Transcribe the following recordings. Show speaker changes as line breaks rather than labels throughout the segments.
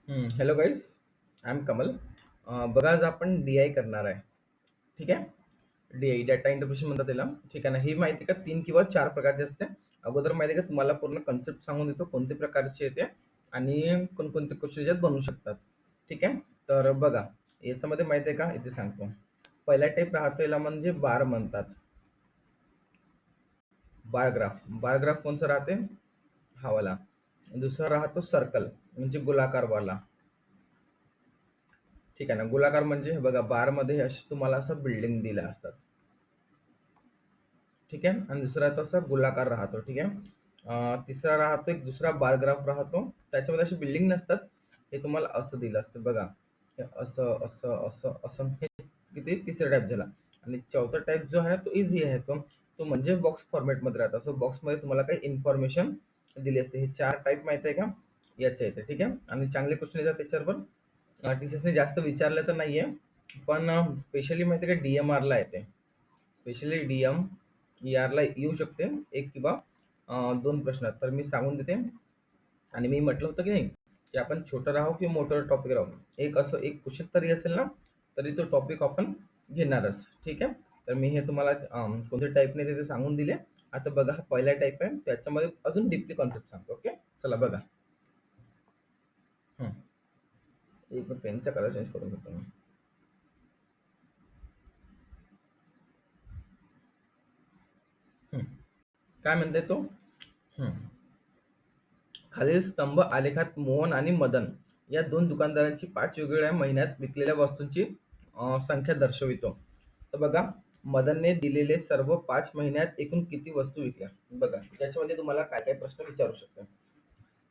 Hello guys, I am Kamal. बघा, आज आपण डी आय करणार आहे. ठीक आहे. डी आय डाटा इंटरप्रिटेशन म्हणतात त्याला. ठीक आहे ना. ही माहिती का 3 किंवा 4 प्रकारची असते. अगोदर माहिती आहे का तुम्हाला पूर्ण कन्सेप्ट सांगून देतो कोणत्या प्रकारची येते आणि कोणकोणते क्वेश्चन याच्यात बनवू शकतात. ठीक आहे. तर बघा, याच्यामध्ये माहिती आहे का, इथे सांगतो. पहिला टाईप राहतो याला म्हणजे बार म्हणतात. बार ग्राफ कोणचा राहते? हा वाला. दुसरा राहतो सर्कल, म्हणजे गोलाकारवाला. ठीक आहे ना. गोलाकार म्हणजे हे बघा, बार मध्ये अशी तुम्हाला असं बिल्डिंग दिल्या असतात. ठीक आहे. आणि दुसरा तसा गोलाकार राहतो. ठीक आहे. तिसरा राहतो एक दुसरा बारग्राफ राहतो, त्याच्यामध्ये अशी बिल्डिंग नसतात. हे तुम्हाला असं दिलं असतं बघा, हे असं असं असं असं. हे किती तिसरा टाईप झाला. आणि चौथा टाईप जो आहे ना, तो इझी आहे. तो तो म्हणजे बॉक्स फॉर्मॅटमध्ये राहतो. असं बॉक्समध्ये तुम्हाला काही इन्फॉर्मेशन दिली असते. हे 4 टाईप माहिती आहे का याच्या येते. ठीक आहे. आणि चांगले क्वेश्चन येतात त्याच्यावर. टीचर्सने जास्त विचारलं तर नाहीये, पण स्पेशली माहिती आहे का DMR ला येते. स्पेशली DMER ला येऊ शकते एक किंवा 2 प्रश्न. तर मी सांगून देते. आणि मी म्हटलं होतं की नाही, की आपण छोटं राहू किंवा मोठं टॉपिक राहू, एक असं एक क्वेश्चन तरी असेल ना, तरी तो टॉपिक आपण घेणारच. ठीक आहे. तर मी हे तुम्हाला कोणत्या टाईपने ते सांगून दिले. आता बघा, हा पहिला टाईप आहे, त्याच्यामध्ये अजून डीपली कॉन्सेप्ट सांगतो. ओके, चला बघा. हम्म. एक पेनचा कलर चेंज करून घेतो मी. हम्म. काय म्हणते तो? हम्म. खालील स्तंभ आलेखात मोहन आणि मदन या 2 दुकानदारांची 5 वेगवेगळ्या महिन्यात विकलेल्या वस्तूंची संख्या दर्शवितो. तर बघा, मदनने दिलेले सर्व 5 महिन्यात एकूण किती वस्तू विकल्या. बघा, याच्यामध्ये तुम्हाला काय काय प्रश्न विचारू शकतो.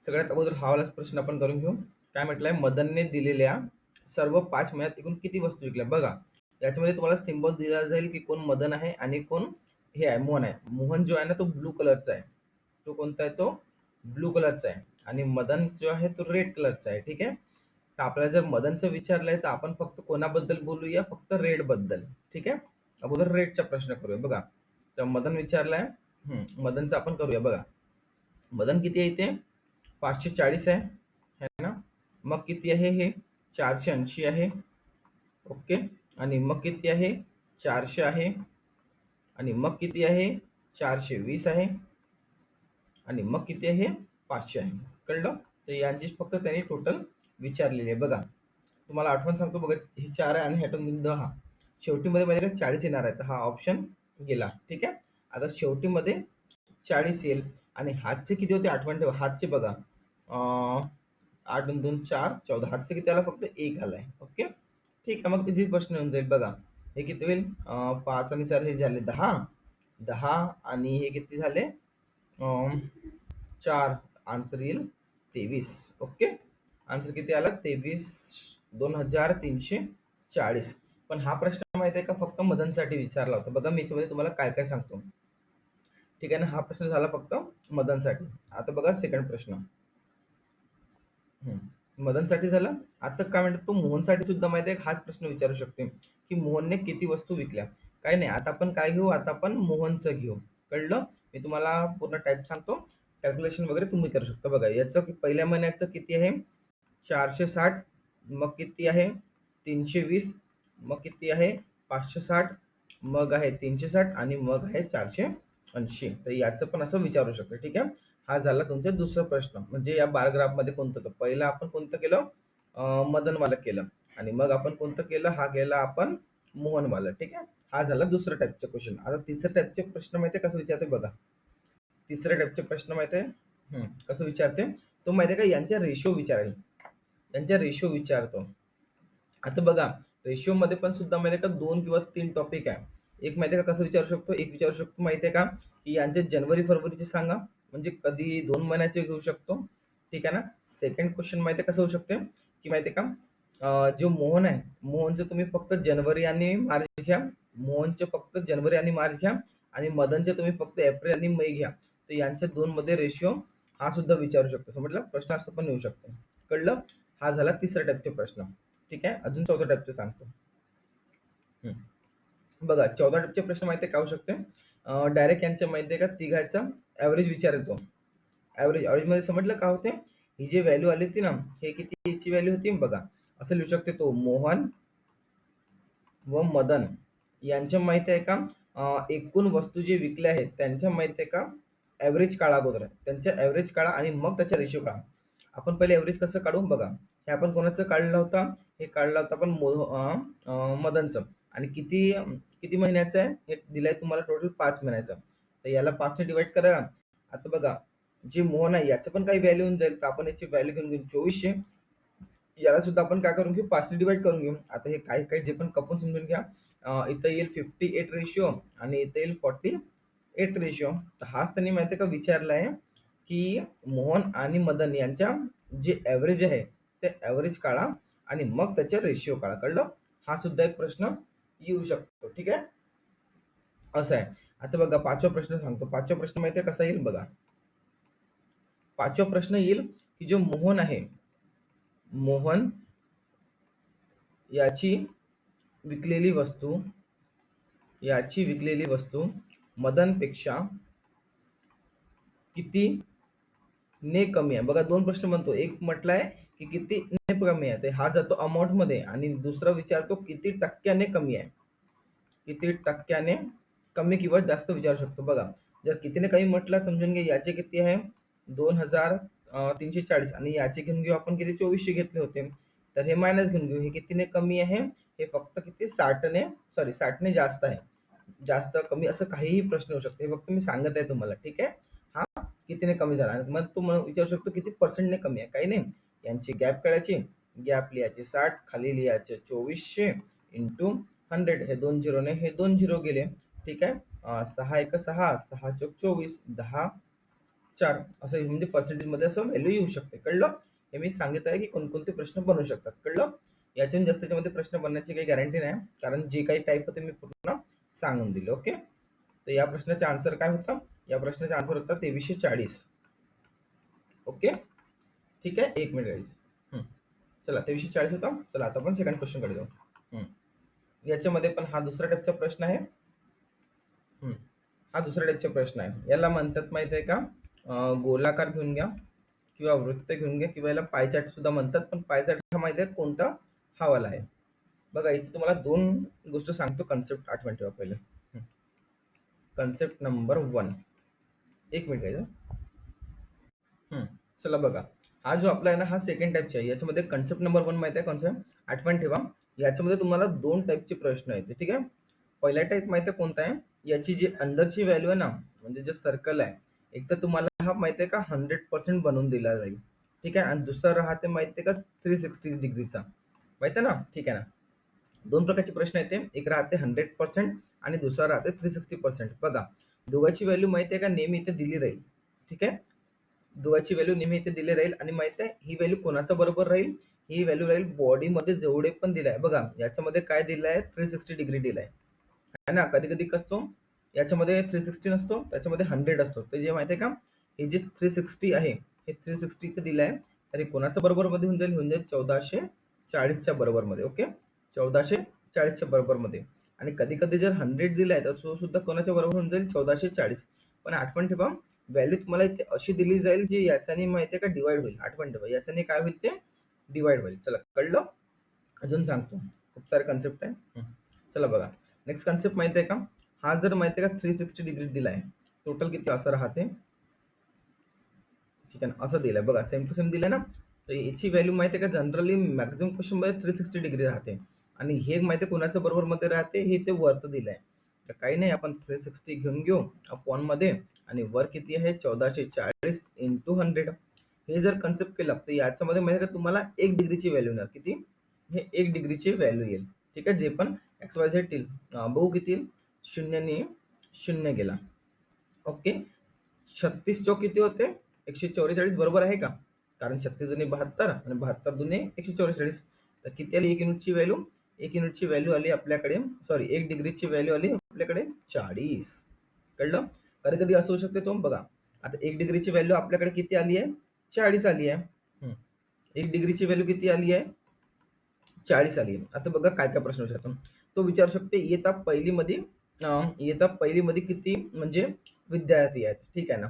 सगळ्यात अगोदर हा वालाच प्रश्न आपण करून घेऊ. काय म्हटलंय? मदनने दिलेल्या सर्व 5 महिन्यात एकूण किती वस्तू विकल्या. बघा, याच्यामध्ये तुम्हाला सिंबल दिला जाईल की कोण मदन आहे आणि कोण हे आहे, मोहन आहे. मोहन जो आहे ना, तो ब्लू कलरचा आहे. तो कोणता आहे? तो ब्लू कलरचा आहे. आणि मदन जो आहे तो रेड कलरचा आहे. ठीक आहे. तर आपल्याला जर मदनचं विचारलंय तर आपण फक्त कोणाबद्दल बोलूया? फक्त रेड बद्दल. ठीक आहे. अगोदर रेडचा प्रश्न करूया. बघा, तर मदन विचारलाय. मदनचा आपण करूया. बघा, मदन किती आहे इथे? 540 आहे, है ना. मग किती आहे हे? 480 आहे. ओके. आणि मग किती आहे? 400 आहे. आणि मग किती आहे? 420 आहे. आणि मग किती आहे? 500 आहे. कळलं? तर यांची फक्त त्यांनी टोटल विचारलेली आहे. बघा, तुम्हाला आठवण सांगतो. बघा, ही 4 आहे आणि ह्यातून 10. शेवटी मध्ये माझ्याकडे 40 येणार आहे, तर हा ऑप्शन गेला. ठीक आहे. आता शेवटी मध्ये 40 येईल. आणि हातचे किती होते आठवण ठेवा. हातचे बघा, 8 2 2 4 14. हातचे किती आला? फक्त 1 आलाय. ओके. ठीक आहे. मग इझी प्रश्न येऊन जाईल. बघा, हे किती होईल? 5 आणि 4 हे झाले 10. 10 आणि हे किती झाले? 4. आन्सर येईल 23. ओके. आन्सर किती आला? 23,2340. पण हा प्रश्न माहिती आहे का फक्त मदनसाठी विचारला होता. बघा, मी याच्यामध्ये तुम्हाला काय काय सांगतो. ठीक आहे ना. हा प्रश्न झाला फक्त मदनसाठी. आता बघा सेकंड प्रश्न. मदनसाठी झाला. आता काय म्हणतात, तो मोहनसाठी सुद्धा माहिती आहे हाच प्रश्न विचारू शकते की मोहनने किती वस्तू विकल्या. काय नाही, आता आपण काय घेऊ? आता आपण मोहनचं घेऊ. कळलं? मी तुम्हाला पूर्ण टाईप सांगतो. कॅल्क्युलेशन वगैरे तुम्ही करू शकता. बघा, याचं पहिल्या महिन्याचं किती आहे? 460. मग किती आहे? 320. मग किती आहे? 560. मग आहे 360 आणि मग आहे 480. तर याचं पण असं विचारू शकतो. ठीक आहे. हा झाला तुमचा दुसरा प्रश्न. म्हणजे या बार ग्राफ मध्ये कोणतं होतं? पहिलं आपण कोणतं केलं? मदनवालं केलं. आणि मग आपण कोणतं केलं? हा केला आपण मोहनवालं. ठीक आहे. हा झाला दुसऱ्या टाईपचा क्वेश्चन. आता तिसऱ्या टाईपचे प्रश्न माहिती आहे कसं विचारते? बघा, तिसऱ्या टाईपचे प्रश्न माहिती आहे कसं विचारते? तो माहिती आहे का यांच्या रेशो विचारेल. यांच्या रेशो विचारतो. आता बघा, रेशो मध्ये पण सुद्धा माहिती आहे का 2 किंवा 3 टॉपिक आहे. एक माहिती आहे का कसं विचारू शकतो? एक विचारू शकतो माहिती आहे का, की यांचे जानेवारी फरवरीचे सांगा, म्हणजे कधी 2 महिन्याचे घेऊ शकतो. ठीक आहे ना. सेकंड क्वेश्चन माहिती आहे कसं होऊ शकते, की माहिती आहे का, जो मोहन आहे, मोहनचं तुम्ही फक्त जानेवारी आणि मार्च घ्या. मोहनचे फक्त जानेवारी आणि मार्च घ्या. आणि मदनचे तुम्ही फक्त एप्रिल आणि मे घ्या. तर यांच्या 2 मध्ये रेशिओ हा सुद्धा विचारू शकतो. समजलं? प्रश्न असं पण येऊ शकतो. कळलं? हा झाला तिसऱ्या टाईपचे प्रश्न. ठीक आहे. अजून चौथ्या टाईपचे सांगतो. बघा, 14 टाईपचे प्रश्न माहिती आहे काय होऊ शकते? डायरेक्ट यांच्या माहिती आहे का तिघाचा ऍव्हरेज विचार येतो. ऍव्हरेज मध्ये समजलं का होते, ही जी व्हॅल्यू आली होती ना, हे किती याची व्हॅल्यू होती बघा. असं लिहू शकते तो, मोहन व मदन यांच्या माहिती आहे का एकूण वस्तू जे विकल्या आहेत त्यांच्या माहिती आहे का ॲव्हरेज काढा अगोदर. त्यांच्या ॲव्हरेज काढा आणि मग त्याचा रेशो काढा. आपण पहिले ॲव्हरेज कसं काढू बघा. हे आपण कोणाचं काढलं होता, हे काढलं होतं आपण मदनचं. आणि किती किती महिन्याचं आहे हे दिलंय तुम्हाला, टोटल 5 महिन्याचं. तर याला 5 ने डिवाइड करा. आता बघा जे मोहन आहे याचं पण काही व्हॅल्यू होऊन जाईल, तर आपण याची व्हॅल्यू घेऊन घेऊ 2400. याला सुद्धा आपण काय करून घेऊ, 5 ने डिवाइड करून घेऊ. आता हे काही काही जे पण कपून समजून घ्या. इथं येईल 58 रेशिओ आणि इथं येईल 48 रेशिओ. तर हाच त्यांनी माहिती आहे का विचारला आहे की मोहन आणि मदन यांच्या जे ॲव्हरेज आहे ते ॲव्हरेज काढा आणि मग त्याचे रेशिओ काढा. कळलं? हा सुद्धा एक प्रश्न येऊ शकतो. ठीक आहे, असं आहे. आता बघा पाचवा प्रश्न सांगतो. पाचवा प्रश्न माहिती आहे कसा येईल बघा. पाचवा प्रश्न येईल की जो मोहन आहे, मोहन याची विकलेली वस्तू मदनपेक्षा किती ने कमी आहे. बघा दोन प्रश्न म्हणतो, एक म्हटलाय की किती ने कमी आहे, ते हा जातो अमाऊंट मध्ये, आणि दुसरा विचारतो किती टक्क्याने कमी आहे. किती टक्क्याने कमी किंवा जास्त विचारू शकतो. बघा जर कितीने कमी म्हटलं समजून घे, याचे किती आहे 2340 आणि याचे घेऊन घेऊ आपण किती 2400 घेतले होते, तर हे मायनस घेऊन घेऊ. हे कितीने कमी आहे, हे फक्त किती 60ने जास्त आहे. जास्त कमी असं काहीही प्रश्न होऊ शकतो, हे फक्त मी सांगत आहे तुम्हाला. ठीक आहे, हा कितीने कमी झाला. मग तू मला विचारू शकतो किती पर्सेंटने कमी आहे. काही नाही, यांची गॅप काढायची, गॅप लिहायची 60, खाली लिहायचे 2400 इंटू 100. हे 2 झिरोने हे 2 झिरो गेले. ठीक आहे, 6 1 6, 6 चौक 24, 10 4 असं म्हणजे पर्सेंटेज मध्ये असं व्हॅल्यू येऊ शकते. कळलं? हे मी सांगित आहे की कोणकोणते प्रश्न बनवू शकतात. कळलं? याच्याहून जास्त त्याच्यामध्ये प्रश्न बनण्याची काही गॅरंटी नाही, कारण जे काही टाईप होते मी पूर्ण सांगून दिले. ओके, तर या प्रश्नाचा आन्सर काय होता, या प्रश्नाचा आन्सर होता 2340. ओके, ठीक आहे, एक मिनिट गाईज. चला 2340 होता. चला आता आपण सेकंड क्वेश्चन कडे जाऊ. याच्यामध्ये पण हा दुसरा टाईपचा प्रश्न आहे. हा दुसरा टाईपचा प्रश्न आहे. याला म्हणतात माहित आहे का, गोलाकार घेऊन घ्या किंवा वृत्त घेऊन घ्या किंवा याला पायचार्ट सुद्धा म्हणतात. पण पायचार्ट हा माहिती आहे कोणता, हा वाला आहे. बघा इथे तुम्हाला दोन गोष्ट सांगतो, कन्सेप्ट आठवण ठेवा पहिले. कन्सेप्ट नंबर 1, एक मिनिट घ्यायचं. चला बघा, हा जो आपला आहे ना, हा सेकंड टाईपचा आहे. याच्यामध्ये कन्सेप्ट नंबर 1 माहिती आहे कॉन्सेप्ट, आठवण ठेवा. याच्यामध्ये तुम्हाला दोन टाईपचे प्रश्न येते. ठीक आहे, पहिला टाईप माहिती आहे कोणता आहे, याची जी अंदरची व्हॅल्यू आहे ना, म्हणजे जे सर्कल आहे, एक तर तुम्हाला हा माहिती आहे का 100% बनवून दिला जाईल. ठीक आहे, आणि दुसरा राहते माहिती आहे का 360 डिग्रीचा, माहिती आहे ना. ठीक आहे ना, दोन प्रकारचे प्रश्न येते, एक राहते 100% आणि दुसरा राहते 360%. बघा दोघांची व्हॅल्यू माहिती आहे का नेहमी इथे दिली राहील. ठीक आहे, दोघांची व्हॅल्यू नेहमी इथे दिली राहील. आणि माहिती आहे ही व्हॅल्यू कोणाच्या बरोबर राहील, ही व्हॅल्यू राहील बॉडीमध्ये जेवढे पण दिलं आहे. बघा याच्यामध्ये काय दिलं आहे, 360 डिग्री दिलं आहे ना. कधी कधी कसतो याच्यामध्ये 360 नसतो, त्याच्यामध्ये 100 असतो. तर जे माहिती आहे का, हे जे 360 आहे, हे 360 इथे दिलं आहे, तर हे कोणाच्या बरोबर मध्ये होऊन जाईल 1440च्या बरोबर मध्ये. ओके, 1440च्या बरोबर मध्ये. आणि कधी कधी जर 100 दिलाय तर तो सुद्धा कोणाच्या बरोबर होऊन जाईल 1440. पण आठवण ठेवा, व्हॅल्यू तुम्हाला इथे अशी दिली जाईल जी याच्याने माहिती आहे का डिवाइड होईल. आठवण ठेवा, याच्याने काय होईल ते डिवाइड होईल. चला कळलं, अजून सांगतो, खूप सारे कन्सेप्ट आहे. चला बघा, नेक्स्ट कन्सेप्ट माहिती आहे का, हा जर माहिती आहे का 360 डिग्री दिला आहे, टोटल किती असं राहते. ठीक आहे ना, असं दिलंय बघा, सेम टू सेम दिलंय ना. तर याची व्हॅल्यू माहिती आहे का जनरली मॅक्झिमम क्वेश्चन मध्ये 360 डिग्री राहते. आणि हे माहिती आहे कोणाच्या बरोबर मध्ये राहते, हे ते वरत दिलंय. तर काही नाही, आपण 360 घेऊन घेऊ अपॉन मध्ये, आणि वर किती आहे 1440 इंटू 100. हे जर कन्सेप्ट केलं तर याच्यामध्ये माहिती आहे का तुम्हाला 1 डिग्रीची व्हॅल्यू येणार. किती, हे 1 डिग्रीची व्हॅल्यू येईल. ठीक आहे, जे पण XYZ येईल, बघू किती येईल, 0 ने 0 गेला. ओके, 36 चौक किती होते 144, बरोबर आहे का, कारण 36 दुने 72 आणि 72 दुने 144. तर किती आली एक युनिटची व्हॅल्यू, एक युनिटची व्हॅल्यू आली आपल्याकडे, सॉरी 1 डिग्रीची व्हॅल्यू आली आपल्याकडे 40. कळलं? कधी कधी असं होऊ शकते तो बघा, आता 1 डिग्रीची व्हॅल्यू आपल्याकडे किती आली आहे 40 आली आहे. 1 डिग्रीची व्हॅल्यू किती आली आहे 40 आली आहे. आता बघा काय काय प्रश्न विचारतो तो, विचारू शकते इयत्ता पहिली मध्ये किती म्हणजे विद्यार्थी आहेत. ठीक आहे ना,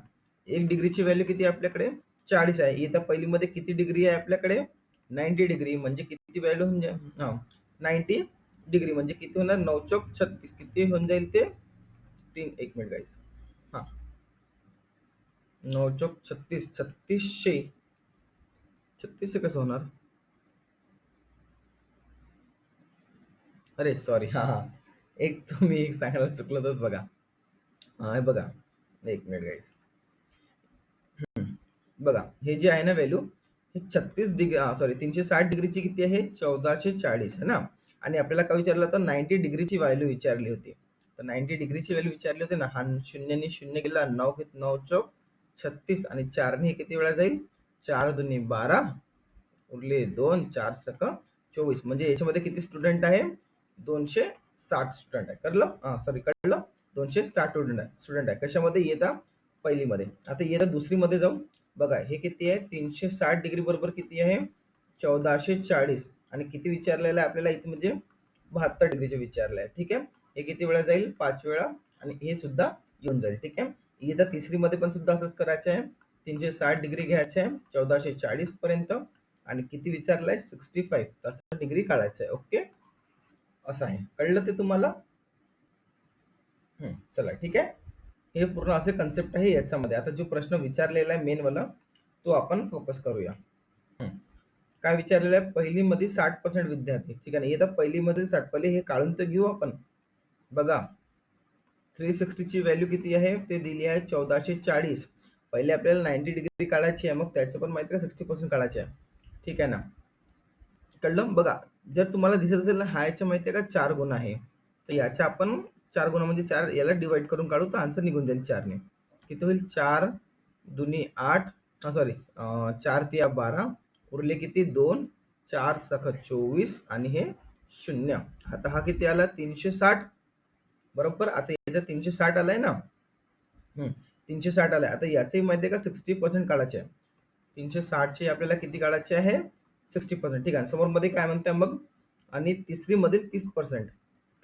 1 डिग्रीची व्हॅल्यू किती आहे आपल्याकडे 40 आहे. इथं पहिलीमध्ये किती डिग्री आहे आपल्याकडे? 90 डिग्री. म्हणजे किती व्हॅल्यू होऊन जाईल? 90 डिग्री म्हणजे किती होणार? 9 चौक 36. किती होऊन जाईल ते? 3. 1 मिनिट गाईस. हा, 9 चौक 36. 3600. 3600 कसं होणार? अरे सॉरी. हा हा, एक तुम्ही एक सांगायला चुकलं तर बघा. हे बघा, एक मिनिट गाईस. बघा, हे जे आहे ना व्हॅल्यू, हे 36 डिग्री, सॉरी 360 डिग्रीची किती आहे? 1440 आहे ना. आणि आपल्याला काय विचारलं होतं? 90 डिग्रीची व्हॅल्यू विचारली होती. तर 90 डिग्रीची व्हॅल्यू विचारली होती ना. हा शून्याने शून्य गेला, 9 चौक 36 आणि 4ने किती वेळा जाईल? 4 दुनी 12, उरले 2, 4 सक 24. म्हणजे याच्यामध्ये किती स्टुडंट आहे? 260 स्टुडंट आहे. कळलं? सॉरी, कळलं? 260 स्टुडंट आहे. कशामध्ये? येता पहिलीमध्ये. आता येता दुसरीमध्ये जाऊ. बघा, हे किती आहे? 360 डिग्री बरोबर किती आहे? 1440. आणि किती विचारलेलं आहे आपल्याला इथे? म्हणजे 72 डिग्रीचे विचारलं आहे. ठीक आहे. हे किती वेळा जाईल? 5 वेळा. आणि हे सुद्धा येऊन जाईल. ठीक आहे. इथं तिसरीमध्ये पण सुद्धा असंच करायचं आहे. 360 डिग्री घ्यायचे आहे 1440 पर्यंत. आणि किती विचारलंय? 65. तसं डिग्री काढायचं आहे. ओके, असं आहे. कळलं ते तुम्हाला? चला, ठीक आहे. हे पूर्ण असे कन्सेप्ट आहे याच्यामध्ये. आता जो प्रश्न विचारलेला आहे मेन वाला, तो आपण फोकस करूया. काय विचारलेलं आहे? पहिलीमध्ये 60% विद्यार्थी. ठीक आहे. हे तर पहिलीमधील 60. पहिले हे काढून तर घेऊ आपण. बघा, 360 ची व्हॅल्यू किती आहे? ते दिली आहे 1440. पहिले आपल्याला 90 डिग्री काढायची आहे. मग त्याचं पण माहिती का 60% काढायचे आहे. ठीक आहे ना. कळलं? बघा, जर तुम्हाला दिसत असेल ना, हा याच्या माहिती आहे का 4 गुण आहे. तर याच्या आपण 4 गुण म्हणजे 4 याला डिवाइड करून काढू तर आन्सर निघून जाईल 4 ने. किती होईल? 4 दुनी 8, सॉरी 4 तिया 12, उरले किती? 2, 4 सख 24 आणि हे 0. आता हा किती आला? 360 बरोबर. आता याचा 360 आलाय ना. 360 आलाय. आता याचंही माहिती आहे का 60% काढायचे आहे. 360 चे आपल्याला किती काढायचे आहे? 60%. ठीक आहे. समोर मध्ये काय म्हणताय मग? आणि तिसरी मधील 30%.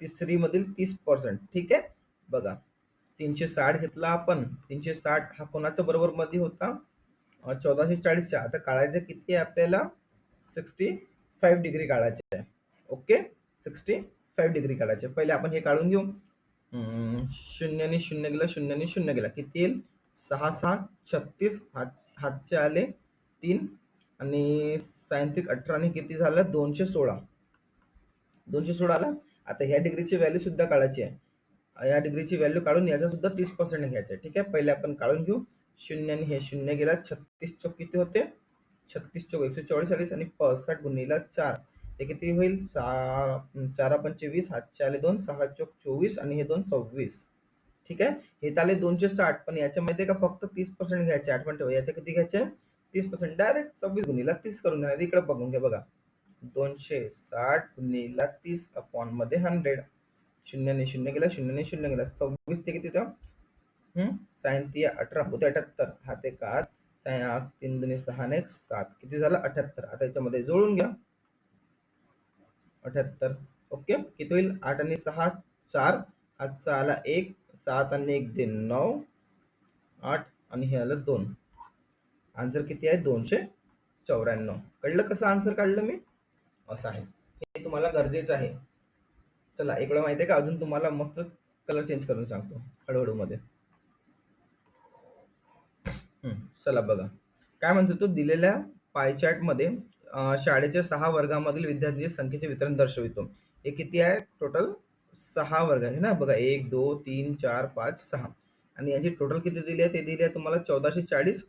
तिसरी मधील 30%. ठीक आहे. बघा, 360 घेतला आपण. 360 हा कोणाचा बरोबर मध्ये होता? 1440च्या. आता काढायचं किती आहे आपल्याला? 65 डिग्री काढायचे आहे. ओके, 65 डिग्री काढायचे. पहिले आपण हे काढून घेऊ. शून्याने शून्य गेला, शून्याने शून्य गेला. किती येईल? 6 6 36. हातचे आले 3 आणि सायंत्रिक 18 ने किती झालं? 216. 216 आला. आता ह्या डिग्रीची व्हॅल्यू सुद्धा काढायची आहे. या डिग्रीची व्हॅल्यू काढून याचा सुद्धा 30% घ्यायचा आहे. ठीक आहे. पहिले आपण काढून घेऊ. शून्याने हे शून्य गेला. 36 चौक किती होते? 36 चौक 144 आणि 65 गुणिला 4 ते किती होईल? 4 पंचे 20, हातचे आले 2, 6 चौक 24 आणि हे 2 26. ठीक आहे. हे तर आले 260. पण याच्यामध्ये का फक्त 30% घ्यायचे. आठवण ठेवा. याच्या किती घ्यायचे? 30%. डायरेक्ट 26 गुणिला 30 करून देणार. इकडे बघून घ्या. बघा, 260 गुणिला 30 अपॉन मध्ये 100. शून्याने शून्य गेला, शून्याने शून्य गेला. 26 ते किती होतं? साइन 18 होते 78. हात एक हात. 3 दुनी 6 ने 7. किती झालं? 78. आता याच्यामध्ये जोडून घ्या. 78. ओके. किती होईल? 8 आणि 6 4. हातचा आला 1. 7 आणि 1 दे 9. 8 आणि हे आलं 2. आन्सर किती आहे? 294. कळलं कसं आन्सर काढलं मी? असं आहे. हे तुम्हाला गरजेचं आहे. चला, इकडं माहिती आहे का अजून तुम्हाला मस्त कलर चेंज करून सांगतो हळूहळू मध्ये. चला बघा, काय म्हणतो तो? दिलेल्या पाय चार्ट मध्ये शाळेच्या 6 वर्गामधील विद्यार्थ्यांच्या संख्येचे वितरण दर्शवितो. हे किती आहे? टोटल 6 वर्ग आहे ना. बघा, 1 2 3 4 5 6. आणि यांची टोटल किती दिली आहे? ते दिली आहे तुम्हाला 1440.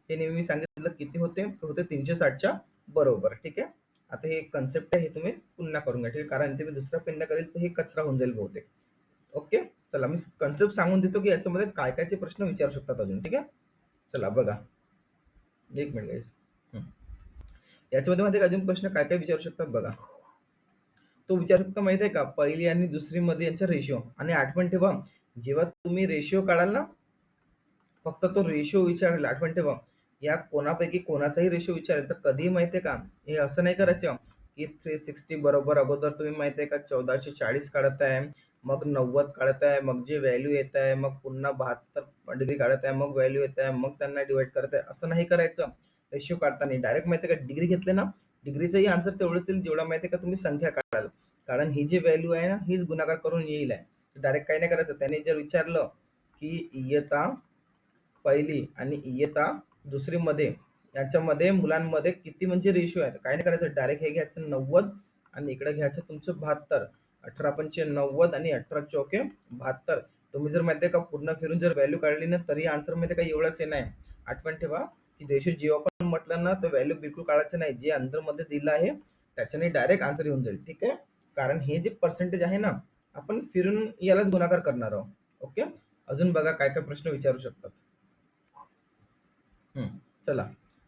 हे नेहमी मी सांगितलं किती होते? होते 360च्या बरोबर. ठीक आहे. आता हे कन्सेप्ट आहे, हे तुम्ही पुन्हा करून घ्या. ठीक आहे. कारण ते मी दुसरा पेनला करेल तर हे कचरा होऊन जाईल बहुतेक. ओके. चला, मी कन्सेप्ट सांगून देतो की याच्यामध्ये काय कायचे प्रश्न विचारू शकतात अजून. ठीक आहे. चला बघा, एक मिनिट गाईस. याच्यामध्ये माहिती आहे का अजून प्रश्न काय काय विचारू शकतात? बघा, तो विचारू शकतो माहिती आहे का? पहिली आणि दुसरी मध्ये यांचा रेशिओ. आणि आठवण ठेवा, जेव्हा तुम्ही रेशिओ काढाल ना, फक्त तो रेशिओ विचारेल. आठवण ठेवा, या कोणापैकी कोणाचाही रेशिओ विचारेल तर कधी माहितीये का, हे असं नाही करायचं की 360 बरोबर अगोदर तुम्ही माहितीये का 1440 काढत आहे, मग 90 काढत आहे, मग जे व्हॅल्यू येत आहे, मग पुन्हा 72 डिग्री काढत आहे, मग व्हॅल्यू येत आहे, मग त्यांना डिवाइड करत आहे. असं नाही करायचं. रेशिओ काढताना डायरेक्ट माहिती आहे का डिग्री घेतले ना, डिग्रीचंही आन्सर तेवढंच येईल जेवढा माहिती आहे का तुम्ही संख्या काढाल. कारण ही जी व्हॅल्यू आहे ना हीच गुणाकार करून येईल आहे. डायरेक्ट काही नाही करायचं. त्याने जर विचारलं की इयत्ता पहिली आणि इयत्ता दुसरी मध्ये याच्यामध्ये मुलांमध्ये किती म्हणजे रेशिओ आहे, काय नाही करायचं. डायरेक्ट हे घ्यायचं 90 आणि इकडे घ्यायचं तुमचं 72. 18 पंचे 90 आणि 18 चौके 72. तुम्ही जर माहिती आहे का पूर्ण फिरून जर व्हॅल्यू काढली ना तरी आन्सर मध्ये काही एवढंच आहे. नाही, आठवण ठेवा की रेशो जेव्हा पण म्हटलं ना तर व्हॅल्यू बिलकुल काढायचं नाही. जे अंतर मध्ये दिलं आहे त्याच्याने डायरेक्ट आन्सर येऊन जाईल. ठीक आहे, कारण हे जे पर्सेंटेज आहे ना आपण फिरून यालाच गुणाकार करणार आहोत. ओके, अजून बघा काय काय प्रश्न विचारू शकतात. चला,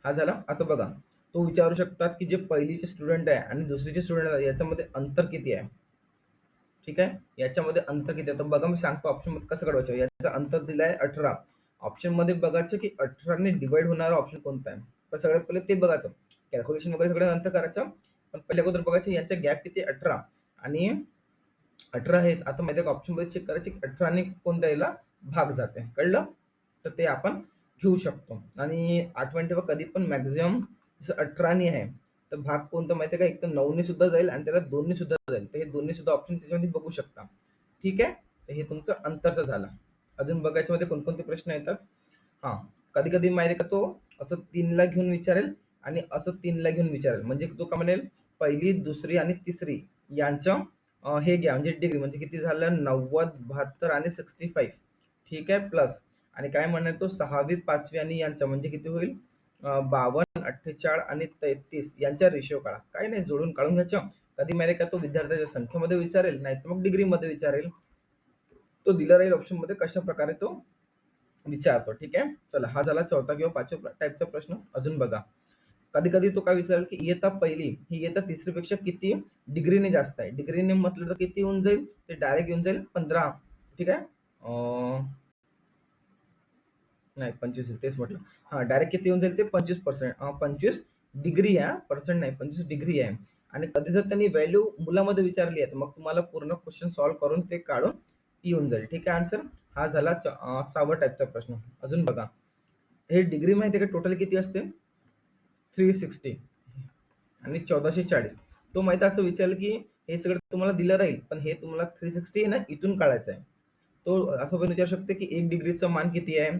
हा झाला. आता बघा तो विचारू शकतात की जे पहिलीचे स्टुडंट आहे आणि दुसरीचे स्टुडंट आहे याच्यामध्ये अंतर किती आहे. ठीक आहे, याच्यामध्ये अंतर किती आहे तर बघा मी सांगतो ऑप्शन मध्ये कसं काढवायचं. याचं अंतर दिलं आहे 18. ऑप्शन मध्ये बघायचं की 18 ने डिवाइड होणारा ऑप्शन कोणता आहे. पण सगळ्यात पहिले ते बघायचं. कॅल्क्युलेशन वगैरे सगळं नंतर करायचं, पण पहिले अगोदर बघायचं यांचा गॅप किती 18 आणि 18 आहेत. आता माहिती आहे का ऑप्शन मध्ये चेक करायचे 18 ने कोणत्या याला भाग जाते. कळलं, तर ते आपण घेऊ शकतो. आणि आठवण ठेवा कधी पण मॅक्झिमम जसं 18 ने आहे तर भाग कोणतं माहिती आहे का, एक तर 9 ने सुद्धा जाईल आणि त्याला 2 ने सुद्धा जाईल. तर हे दोन्ही सुद्धा ऑप्शन त्याच्यामध्ये बघू शकता. ठीक आहे, तर हे तुमचं अंतरचं झालं. अजून बघायच्या मध्ये कोणकोणते प्रश्न येतात. हा, कधी कधी माहिती आहे का तो असं 3 ला घेऊन विचारेल आणि असं 3 ला घेऊन विचारेल. म्हणजे तो का म्हणेल पहिली दुसरी आणि तिसरी यांचं हे घ्या म्हणजे डिग्री म्हणजे किती झालं 90 72 आणि 65. ठीक आहे, प्लस आणि काय म्हणणार तो सहावी पाचवी आणि यांचा म्हणजे किती होईल 52 48 आणि 33 यांच्या रेशिओ काढा. काही नाही, जोडून काढून घ्यायचं. कधी माहिती का तो विद्यार्थ्याच्या संख्येमध्ये विचारेल नाही तर मग डिग्री मध्ये विचारेल. तो दिला राहील ऑप्शन मध्ये कशा प्रकारे तो विचारतो. ठीक आहे, चला हा झाला चौथा किंवा पाचव्या टाईपचा प्रश्न. अजून बघा कधी कधी तो काय विचारेल की इयत्ता पहिली ही इयत्ता तिसरी पेक्षा किती डिग्रीने जास्त आहे. डिग्रीने म्हटलं तर किती होऊन जाईल ते डायरेक्ट येऊन जाईल 15. ठीक आहे, नाही 25 तेच म्हटलं. हा, डायरेक्ट किती येऊन जाईल ते 25%. 25 डिग्री आहे, पर्सेंट नाही, 25 डिग्री आहे. आणि कधी जर त्यांनी व्हॅल्यू मुलामध्ये विचारली आहे तर मग तुम्हाला पूर्ण क्वेश्चन सॉल्व्ह करून ते काढून येऊन जाईल. ठीक आहे, आन्सर हा झाला 6व्या टाईपचा प्रश्न. अजून बघा हे डिग्री माहिती आहे का टोटल किती असते 360 आणि 1440. तो माहिती असं विचारलं की हे सगळं तुम्हाला दिलं राहील पण हे तुम्हाला 360 ना इथून काढायचं आहे. तो असं पण विचारू शकते की 1 डिग्रीचं मान किती आहे,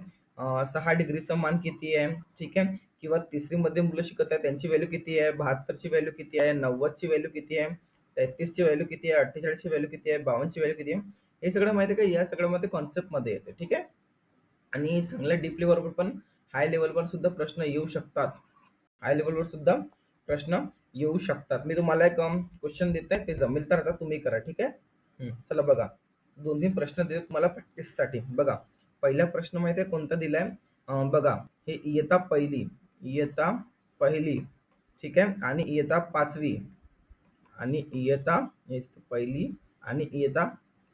6 डिग्रीचं मान किती आहे. ठीक आहे, किंवा तिसरी मध्ये मुलं शिकत आहे त्यांची व्हॅल्यू किती आहे, 72 ची व्हॅल्यू किती आहे, 90 ची व्हॅल्यू किती आहे, 33 ची व्हॅल्यू किती आहे, 48 ची व्हॅल्यू किती आहे, 52 ची व्हॅल्यू किती आहे. हे सगळं माहिती आहे का या सगळ्यामध्ये कॉन्सेप्ट मध्ये येते. ठीक आहे, आणि चांगल्या डीप लेवलवर पण हाय लेवलवर सुद्धा प्रश्न येऊ शकतात. हाय लेवलवर सुद्धा प्रश्न येऊ शकतात. मी तुम्हाला एक क्वेश्चन देत आहे, ते जमेल तर आता तुम्ही करा. ठीक आहे, चला बघा 2-3 प्रश्न देते तुम्हाला प्रॅक्टिस साठी. बघा पहिला प्रश्न माहिती आहे कोणता दिलाय. बघा हे इयत्ता पहिली, इयत्ता पहिली, ठीक आहे, आणि इयत्ता पाचवी आणि इयत्ता पहिली आणि इयत्ता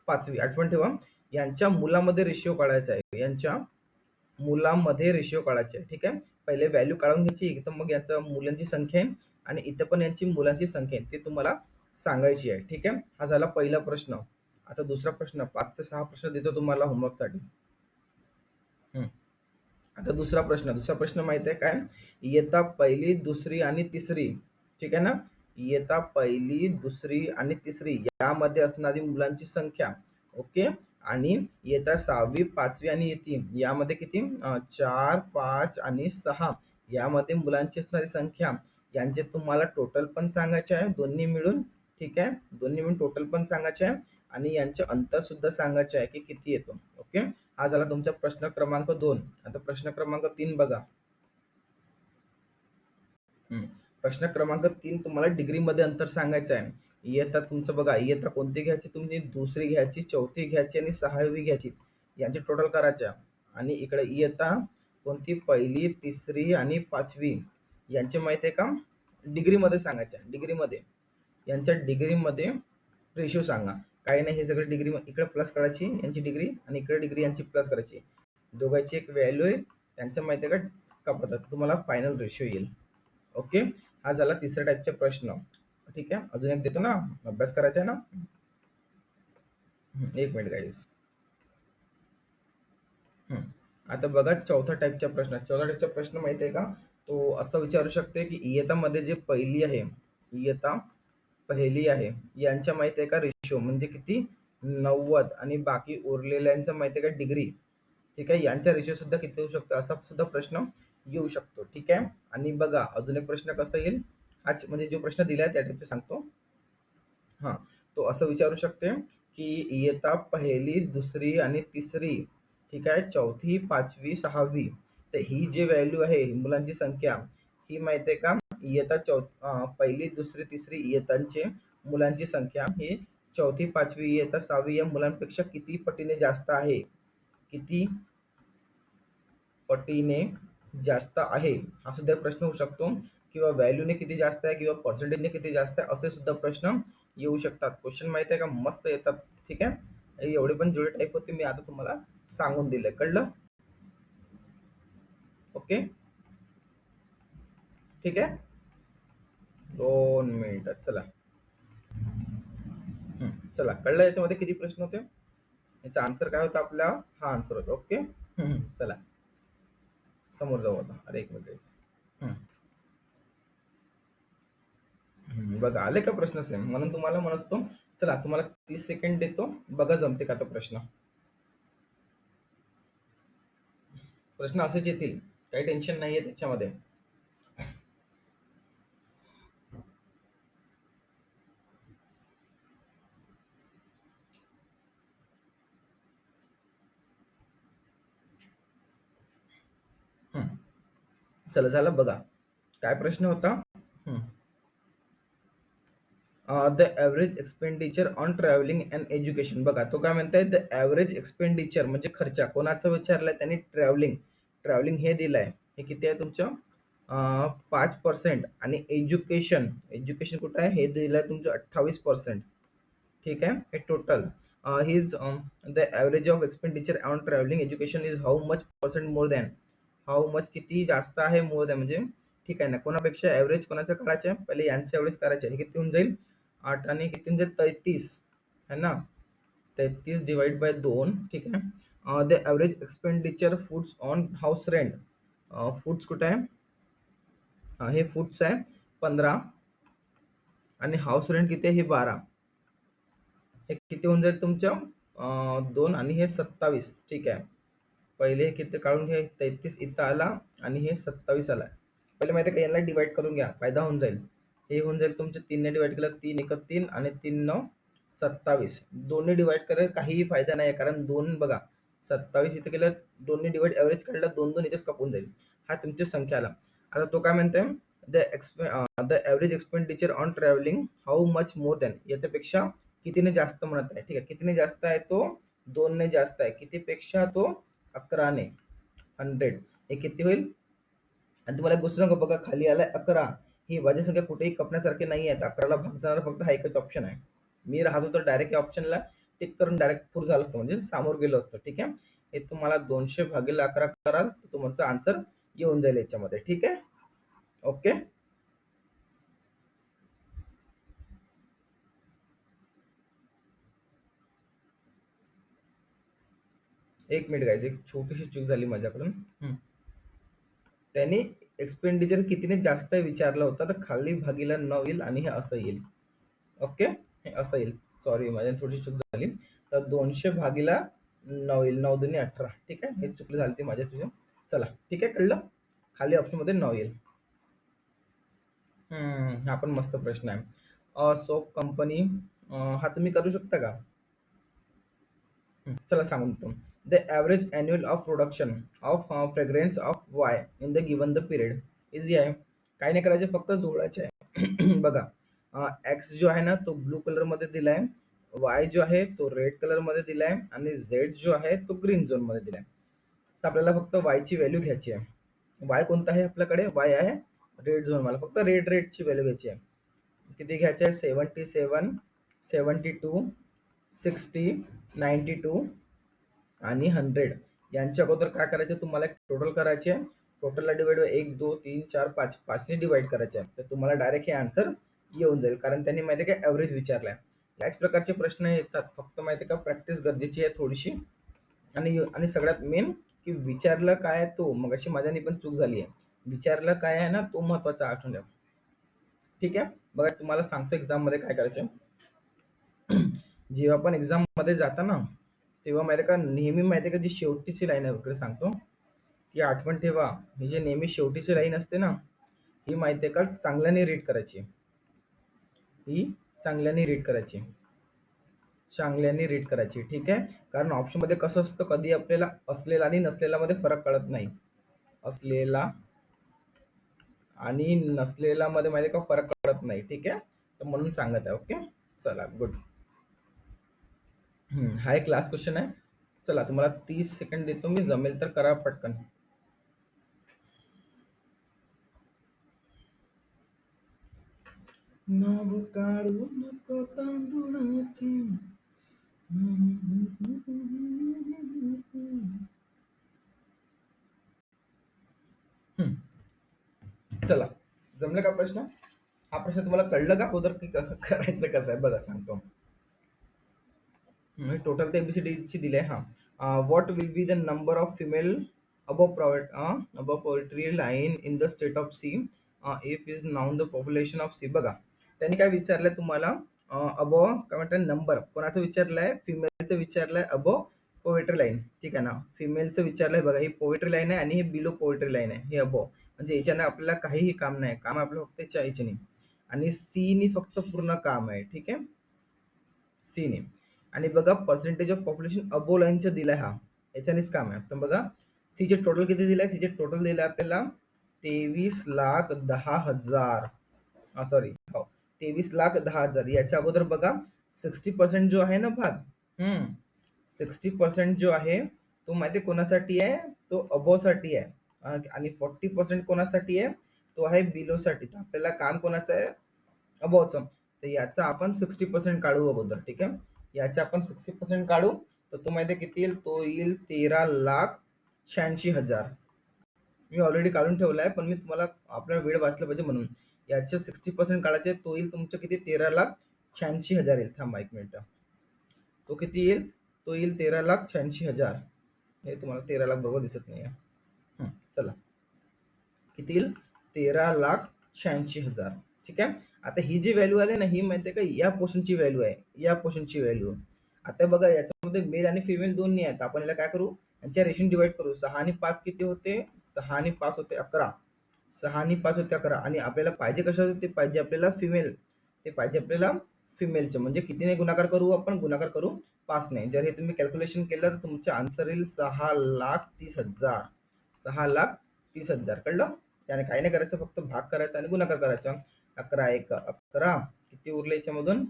पाचवी. आठवण ठेवा यांच्या मुलामध्ये रेशिओ काढायचा आहे, यांच्या मुलामध्ये रेशिओ काढायचे आहे. ठीक आहे, पहिले व्हॅल्यू काढून घ्यायची, इथं मग याचं मुलांची संख्या आहे आणि इथं पण यांची मुलांची संख्या आहे ते तुम्हाला सांगायची आहे. ठीक आहे, हा झाला पहिला प्रश्न. आता दुसरा प्रश्न 5 ते 6 प्रश्न देतो तुम्हाला होमवर्कसाठी. आता दुसरा प्रश्न माहिती आहे काय, इयत्ता पहिली दुसरी आणि तिसरी. ठीक आहे ना, इयत्ता पहिली दुसरी आणि तिसरी यामध्ये असणारी मुलांची संख्या. ओके, आणि इयत्ता 6वी 5वी आणि येती यामध्ये किती 4 5 आणि 6 यामध्ये मुलांची असणारी संख्या यांचे तुम्हाला टोटल पण सांगायचे आहे दोन्ही मिळून. ठीक आहे, दोन्ही मिळून टोटल पण सांगायचे आहे आणि यांचे अंतर सुद्धा सांगायचे आहे की किती येतो. ओके, हा झाला तुमचा प्रश्न क्रमांक 2. आता प्रश्न क्रमांक 3 बघा. प्रश्न क्रमांक 3 तुम्हाला डिग्री मध्ये अंतर सांगायचं आहे. इयत्ता तुमचं बघा इयत्ता कोणती घ्यायची, तुम्ही दुसरी घ्यायची, चौथी घ्यायची आणि 6वी घ्यायची, यांची टोटल करायच्या. आणि इकडे इयत्ता कोणती पहिली तिसरी आणि 5वी यांची माहिती आहे का डिग्री मध्ये सांगायच्या. डिग्री मध्ये यांच्या डिग्री मध्ये रेशो सांगा. काही नाही, हे सगळं डिग्री इकडे प्लस करायची यांची डिग्री आणि इकडे डिग्री यांची प्लस करायची. दोघांची एक व्हॅल्यू आहे त्यांचं माहिती आहे का पद्धत तुम्हाला फायनल रेशिओ येईल. ओके, हा झाला तिसऱ्या टाईपचा प्रश्न. ठीक आहे, अजून एक देतो ना, अभ्यास करायचा आहे ना. एक मिनिट गाईज. आता बघा चौथा टाईपचा प्रश्न माहिती आहे का तो असं विचारू शकते की इयत्तामध्ये जे पहिली आहे, इयत्ता पहिली आहे, यांच्या माहिती आहे का रेशिओ म्हणजे किती 90 आणि बाकी उरलेल्यांचं माहिती आहे का डिग्री. ठीक आहे, यांचा रेशिओ सुद्धा किती होऊ शकतो असा सुद्धा प्रश्न येऊ शकतो. ठीक आहे, आणि बघा अजून एक प्रश्न कसा येईल, हाच म्हणजे जो प्रश्न दिलाय त्या टाईपचे सांगतो. हा, तो असं विचारू शकते की इयत्ता पहिली, दुसरी आणि तिसरी, ठीक आहे, चौथी, पाचवी, सहावी, तर ही जी व्हॅल्यू आहे मुलांची संख्या, ही माहिती आहे का इयत्ता पहिली, दुसरी, तिसरी इयत्तांचे मुलांची संख्या ही चौथी, पाचवी इयत्ता, सहावी या मुलांपेक्षा किती पटीने जास्त आहे, किती पटीने जास्त आहे, हा सुद्धा प्रश्न होऊ शकतो. किंवा व्हॅल्यूने किती जास्त आहे किंवा पर्सेंटेजने किती जास्त आहे असे सुद्धा प्रश्न येऊ शकतात. क्वेश्चन माहिती आहे का मस्त येतात. ठीक आहे, हे एवढे पण जेवढे टाईप होते मी आता तुम्हाला सांगून दिले. कळलं? ओके, ठीक आहे, 2 मिनिट. चला. चला, कळलं याच्यामध्ये किती प्रश्न होते, याचा आन्सर काय होता आपला, हा आन्सर होता. ओके. चला समोर जाऊ आता. अरे एक मिनिट. बघा आले का प्रश्न सेम, म्हणून तुम्हाला म्हणत होतो. चला तुम्हाला 30 सेकंड देतो, बघा जमते का तो प्रश्न. प्रश्न असेच येतील, काही टेन्शन नाहीये त्याच्यामध्ये. चला झालं बघा, काय प्रश्न होता. The average expenditure on travelling and education. बघा तो काय म्हणताय, द ॲव्हरेज एक्सपेंडिचर म्हणजे खर्च कोणाचं विचारलंय त्यांनी, ट्रॅव्हलिंग. ट्रॅव्हलिंग हे दिलंय, हे किती आहे तुमचं 5%. आणि एज्युकेशन, एज्युकेशन कुठं आहे हे दिलंय तुमचं 28%. ठीक आहे, हे total his the average of expenditure on travelling education is how much percent more than, how much किती जास्त आहे, मोर दॅन म्हणजे ठीक आहे ना, कोणापेक्षा ॲव्हरेज कोणाचं करायचं आहे, पहिले यांचं ॲव्हरेज करायचं आहे. हे किती होऊन जाईल 8 आणि किती होऊन जाईल 33 है ना, 33 डिवाइड बाय 2. ठीक आहे, the average expenditure foods on house rent. Foods कुठं आहे, हे फूड्स आहे 15 आणि हाऊस रेंट किती आहे हे 12. हे किती होऊन जाईल तुमचं 2 आणि हे 27. ठीक आहे, पहिले हे किती काढून घ्या, 33 इथं आला आणि हे 27 आला. पहिले माहिती आहे का यांना डिवाइड करून घ्या, फायदा होऊन जाईल. हे होऊन जाईल तुमच्या 3ने डिवाइड केलं 3 1 3 आणि 3 9 27. 2ने डिवाइड करायला काहीही फायदा नाही, कारण 2 बघा 27 इथे केलं, 2ने डिवाइड ॲव्हरेज काढलं, 2 2 इथेच कापून जाईल. हा तुमची संख्या आला. आता तो काय म्हणतोय, the average expenditure on travelling how much more than, याच्यापेक्षा कितीने जास्त म्हणत आहे. ठीक आहे, कितीने जास्त आहे तो 2ने जास्त आहे, कितीपेक्षा तो 11ने, 100. हे किती होईल. आणि तुम्हाला एक गोष्ट सांगू बघा, खाली आलाय 11, ही वाजवी संख्या कुठेही कपण्यासारखी नाही आहेत. 11ला भाग जाणार फक्त हा एकच ऑप्शन आहे. मी राहतो तर डायरेक्ट या ऑप्शनला टिक करून डायरेक्ट पूर झालं असतं, म्हणजे सामोर गेलो असतो. ठीक आहे, हे तुम्हाला 200 भागिले 11 कराल तर तुमचा आन्सर येऊन जाईल याच्यामध्ये. ठीक आहे, ओके. एक मिनिट गाईज, एक छोटीशी चूक झाली माझ्याकडून. त्यांनी एक्सपेंडिचर कितीने जास्त विचारला होता, तर खाली भागीला 9 येईल आणि हे असं येईल. ओके, हे असं येईल. सॉरी माझ्या थोडी चूक झाली. तर 200 भागीला 9 येईल, 9 2 18. ठीक आहे, हे चुकली झाली ती माझ्या तुझ्या. चला ठीक आहे, कळलं. खाली ऑप्शन मध्ये 9 येईल. हा पण मस्त प्रश्न आहे. सोप कंपनी, हा तुम्ही करू शकता का. चला सांगून देतो. The average annual of production of fragrance of Y in the given the period. Easy आहे, काही नाही करायचे, फक्त जोडायचे आहे. बघा एक्स जो आहे ना तो ब्लू कलर मध्ये दिलाय, वाय जो आहे तो रेड कलर मध्ये दिलाय आणि झेड जो आहे तो ग्रीन झोन मध्ये दिलाय. तर आपल्याला फक्त वाय ची व्हॅल्यू घ्यायची आहे. वाय कोणता आहे आपल्याकडे, वाय आहे रेड झोन, मला फक्त रेडची व्हॅल्यू घ्यायची आहे. किती घ्यायचे आहे, 77 72 60 92 आणि 100. यांच्या अगोदर काय करायचं, तुम्हाला टोटल करायचे. टोटलला डिवाइड 1 2 3 4 5 5ने डिवाइड करायचे आहे, तर तुम्हाला डायरेक्ट हे आन्सर येऊन जाईल, कारण त्यांनी माहिती आहे का ॲव्हरेज विचारलाय. याच प्रकारचे प्रश्न येतात, फक्त माहिती आहे का प्रॅक्टिस गरजेची आहे थोडीशी. आणि सगळ्यात मेन की विचारलं काय तो, मग अशी माझ्यानी पण चूक झाली आहे. विचारलं काय आहे ना तो महत्वाचा आठवण ठेवा. ठीक आहे. बघा तुम्हाला सांगतो एक्झाम मध्ये काय करायचं. जेव्हा पण एक्झाम मध्ये जाता ना तेव्हा माहिती का नेहमी माहिती का जी शेवटीची लाईन आहे इकडे सांगतो की आठवण ठेवा ही जी नेहमी शेवटीची लाईन असते ना ही माहिती का चांगल्याने रीड करायची. ही चांगल्याने रीड करायची. चांगल्याने रीड करायची. ठीक आहे. कारण ऑप्शन मध्ये कसं असतं कधी आपल्याला असलेला आणि नसलेला मध्ये फरक कळत नाही. असलेला आणि नसलेला मध्ये माहिती का फरक कळत नाही. ठीक आहे. तर म्हणून सांगत आहे. ओके चला गुड. हा एक लास्ट क्वेश्चन आहे. चला तुम्हाला 30 सेकंड देतो मी जमेल तर करा पटकन. नाव काढू नको तांदुळाचे. चला जमलं का प्रश्न. हा प्रश्न तुम्हाला कळलं का अगोदर की करायचं कसं आहे बघा सांगतो. टोटल ते एबीसीडी दिले. हा what will be the number of female above poverty line in the state of C if is now the population of C. बघा त्यांनी काय विचारलंय तुम्हाला अबो काय म्हणतात नंबर कोणाचं विचारलंय फिमेलचं विचारलंय अबो पोएट्री लाईन. ठीक आहे ना. फिमेलचं विचारलंय बघा ही पोएट्री लाईन आहे आणि हे बिलो पोएट्री लाईन आहे हे अबो म्हणजे याच्याने आपल्याला काहीही काम नाही. काम आपलं फक्त याच्याने आणि सी फक्त पूर्ण काम आहे. ठीक आहे. सी आणि बघा पर्सेंटेज ऑफ पॉप्युलेशन अबो लाईनचं दिलाय हा याच्यानेच काम आहे. तर बघा सीचे टोटल किती दिलाय. सीचे टोटल दिलंय आपल्याला 23,10,000 सॉरी हो 23,10,000. याच्या अगोदर बघा 60% जो आहे ना भाग 60% जो आहे तो माहिती कोणासाठी आहे तो अबो साठी आहे आणि 40% कोणासाठी आहे तो आहे बिलो साठी. आपल्याला काम कोणाचं आहे अबोचं. तर याचा आपण 60% काढू अगोदर. ठीक आहे. याचा आपण 60% काढू तर तो माहिती किती येईल तो येईल 13,86,000. मी ऑलरेडी काढून ठेवलाय पण मी तुम्हाला आपला वेळ वाचला पाहिजे म्हणून याचे 60% काढायचे तो येईल तुमचं किती 13,86,000 येईल. थांबा एक मिनिट. तो किती येईल तो येईल 13,86,000. हे तुम्हाला 13 लाख बरोबर दिसत नाही. चला किती येईल 13,86,000. ठीक आहे. आता ही जी व्हॅल्यू आली ना ही माहिती आहे का या पोर्शनची व्हॅल्यू आहे या पोर्शनची व्हॅल्यू. आता बघा याच्यामध्ये मेल आणि फिमेल दोन्ही आहेत. आपण याला काय करू यांच्या रेशन डिवाइड करू. 6 आणि 5 किती होते 6 आणि 5 होते 11. 6 आणि 5 होते 11 आणि आपल्याला पाहिजे कशाचं ते पाहिजे आपल्याला फिमेल ते पाहिजे आपल्याला फिमेलचं म्हणजे कितीने गुणाकार करू आपण गुणाकार करू 5 ने. जर हे तुम्ही कॅल्क्युलेशन केलं तर तुमचं आन्सर येईल 6,30,000. 6,30,000 कळलं. त्याने काही नाही करायचं फक्त भाग करायचा आणि गुणाकार करायचा. 11 1 11 किती उरले याच्यामधून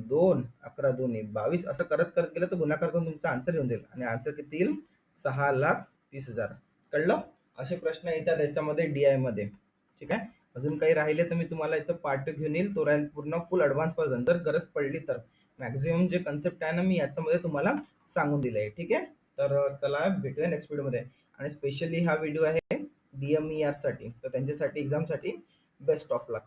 2 11 2 22 असं करत करत गेलं तर गुणाकार करून तुमचा आन्सर येऊन जाईल आणि आन्सर किती येईल 6,30,000. कळलं. असे प्रश्न येतात याच्यामध्ये DI मध्ये. ठीक आहे. अजून काही राहिले तर मी तुम्हाला याचं पार्ट घेऊन येईल तो राहील पूर्ण फुल ऍडव्हान्स व्हर्जन. जर गरज पडली तर मॅक्झिमम जे कन्सेप्ट आहे ना मी याच्यामध्ये तुम्हाला सांगून दिलंय. ठीक आहे. तर चला भेटूया नेक्स्ट व्हिडिओमध्ये आणि स्पेशली हा व्हिडिओ आहे DMER साठी तर त्यांच्यासाठी एक्झामसाठी बेस्ट ऑफ लक.